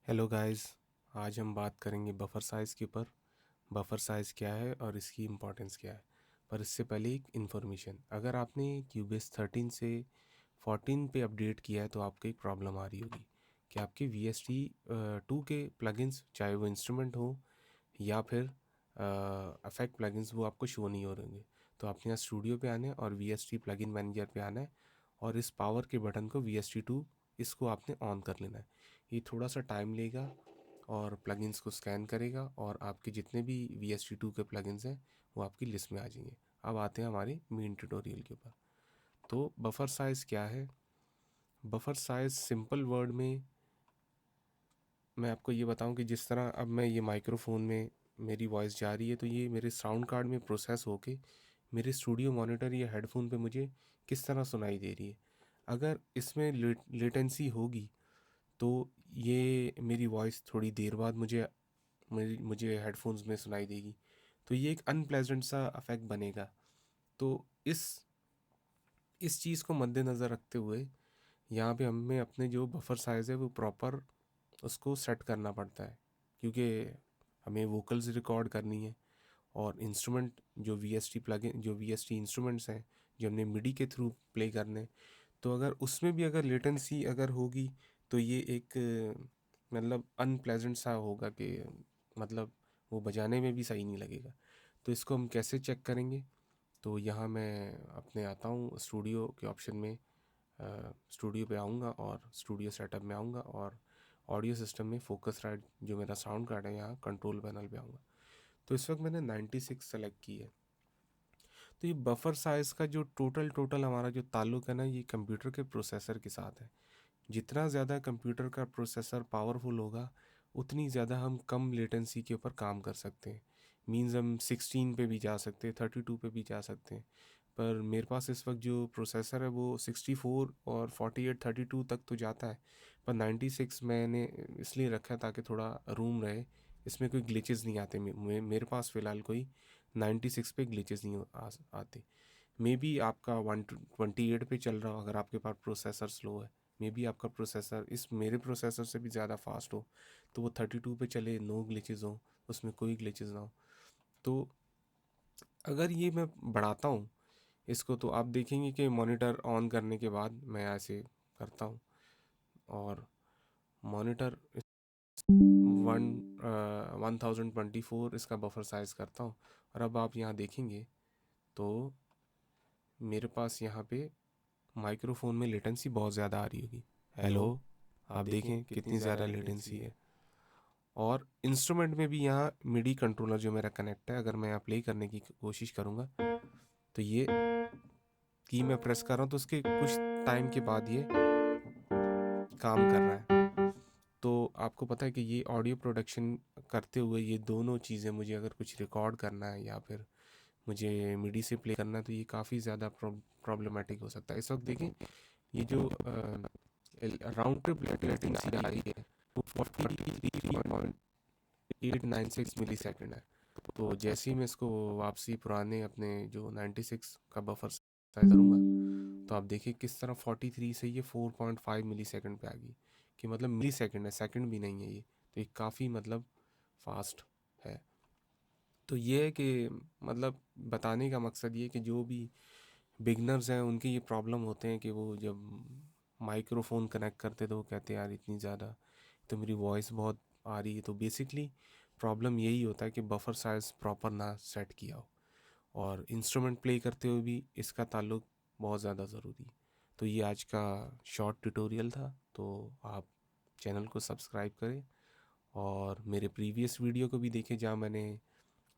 Hello guys. आज हम बात करेंगे बफर साइज़ के ऊपर। बफर साइज़ क्या है और इसकी इम्पोर्टेंस क्या है। पर इससे पहले एक इन्फॉर्मेशन, अगर आपने क्यूबेस 13 से 14 पे अपडेट किया है तो आपको एक प्रॉब्लम आ रही होगी कि आपके वी एस टी 2 के प्लगइन्स, चाहे वो इंस्ट्रूमेंट हो या फिर अफेक्ट प्लगइन्स, वो आपको शो नहीं हो रहे होंगे। तो आपने यहाँ स्टूडियो पे आना है और V S T plugin manager पे आना है और इस पावर के बटन को वी एस टी 2 इसको आपने ऑन कर लेना है। ये थोड़ा सा टाइम लेगा और प्लगइन्स को स्कैन करेगा और आपके जितने भी वी एस टी 2 के प्लगइन्स हैं वो आपकी लिस्ट में आ जाएंगे। अब आते हैं हमारे मेन ट्यूटोरियल के ऊपर। तो बफर साइज़ क्या है। बफर साइज़ सिंपल वर्ड में मैं आपको ये बताऊं कि जिस तरह अब मैं ये माइक्रोफोन में मेरी वॉइस जा रही है तो ये मेरे साउंड कार्ड में प्रोसेस होके मेरे स्टूडियो मॉनिटर या हेडफोन पे मुझे किस तरह सुनाई दे रही है। अगर इसमें लेटेंसी होगी तो ये मेरी वॉइस थोड़ी देर बाद मुझे हेडफोन्स में सुनाई देगी। तो ये एक अनप्लेजेंट सा इफेक्ट बनेगा। तो इस इस चीज़ को मद्देनज़र रखते हुए यहाँ पे हमें अपने जो बफर साइज़ है वो प्रॉपर उसको सेट करना पड़ता है, क्योंकि हमें वोकल्स रिकॉर्ड करनी है और इंस्ट्रूमेंट जो वी एस टी प्लगइन, जो वी एस टी इंस्ट्रूमेंट्स हैं जो हमने मिडी के थ्रू प्ले करने, तो अगर उसमें भी अगर लेटेंसी अगर होगी तो ये एक मतलब अनप्लेजेंट सा होगा कि मतलब वो बजाने में भी सही नहीं लगेगा। तो इसको हम कैसे चेक करेंगे। तो यहाँ मैं अपने आता हूँ स्टूडियो के ऑप्शन में, स्टूडियो पे आऊँगा और स्टूडियो सेटअप में आऊँगा और ऑडियो सिस्टम में फोकस राइट जो मेरा साउंड कार्ड है यहाँ कंट्रोल पैनल पे आऊँगा। तो इस वक्त मैंने 96 सेलेक्ट की है। तो ये बफर साइज़ का जो टोटल हमारा जो ताल्लुक है ना, ये कंप्यूटर के प्रोसेसर के साथ है। जितना ज़्यादा कंप्यूटर का प्रोसेसर पावरफुल होगा उतनी ज़्यादा हम कम लेटेंसी के ऊपर काम कर सकते हैं। मींस हम 16 पे भी जा सकते हैं, 32 पे भी जा सकते हैं। पर मेरे पास इस वक्त जो प्रोसेसर है वो 64 और 48 32 तक तो जाता है। पर 96 मैंने इसलिए रखा है ताकि थोड़ा रूम रहे, इसमें कोई ग्लिचेस नहीं आते। मेरे पास फ़िलहाल कोई 96 पे ग्लिचेस नहीं आते। मे बी आपका 128 पे चल रहा हो अगर आपके पास प्रोसेसर स्लो है। मे बी आपका प्रोसेसर इस मेरे प्रोसेसर से भी ज़्यादा फास्ट हो तो वो 32 पे चले, नो ग्लिचेस हो, उसमें कोई ग्लिचेस ना हो। तो अगर ये मैं बढ़ाता हूँ इसको तो आप देखेंगे कि मॉनिटर ऑन करने के बाद मैं ऐसे करता हूँ और मॉनिटर 1024 इसका बफर साइज़ करता हूँ। और अब आप यहाँ देखेंगे तो मेरे पास यहाँ पे माइक्रोफोन में लेटेंसी बहुत ज़्यादा आ रही होगी। हेलो, आप देखें कितनी ज़्यादा लेटेंसी है। और इंस्ट्रूमेंट में भी यहाँ मिडी कंट्रोलर जो मेरा कनेक्ट है, अगर मैं यहाँ प्ले करने की कोशिश करूँगा तो ये की मैं प्रेस कर रहा हूँ तो उसके कुछ टाइम के बाद ये काम कर रहा है। तो आपको पता है कि ये ऑडियो प्रोडक्शन करते हुए ये दोनों चीज़ें, मुझे अगर कुछ रिकॉर्ड करना है या फिर मुझे मिडी से प्ले करना है तो ये काफ़ी ज़्यादा प्रॉब्लमेटिक हो सकता है। इस वक्त देखें ये जो राउंड ट्रिप लेटेंसी आ रही है वो 43.896 मिली सेकेंड है। तो जैसे ही मैं इसको वापसी पुराने अपने जो 96 का बफर साइज करूँगा तो आप देखिए किस तरह 43 से ये 4.5 मिली सेकेंड पे आ गई। कि मतलब मिली सेकेंड है, सेकेंड भी नहीं है ये। तो ये काफ़ी मतलब फास्ट है। तो ये है कि मतलब बताने का मकसद ये कि जो भी बिगनर्स हैं उनके ये प्रॉब्लम होते हैं कि वो जब माइक्रोफोन कनेक्ट करते तो वो कहते हैं यार इतनी ज़्यादा तो मेरी वॉइस बहुत आ रही है। तो बेसिकली प्रॉब्लम यही होता है कि बफर साइज़ प्रॉपर ना सेट किया हो और इंस्ट्रूमेंट प्ले करते हुए भी इसका ताल्लुक बहुत ज़्यादा ज़रूरी है। तो ये आज का शॉर्ट ट्यूटोरियल था। तो आप चैनल को सब्सक्राइब करें और मेरे प्रीवियस वीडियो को भी देखें जहाँ मैंने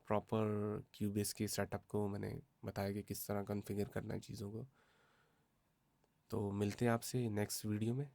प्रॉपर क्यूबेस के सेटअप को मैंने बताया कि किस तरह कॉन्फ़िगर करना है चीज़ों को। तो मिलते हैं आपसे नेक्स्ट वीडियो में।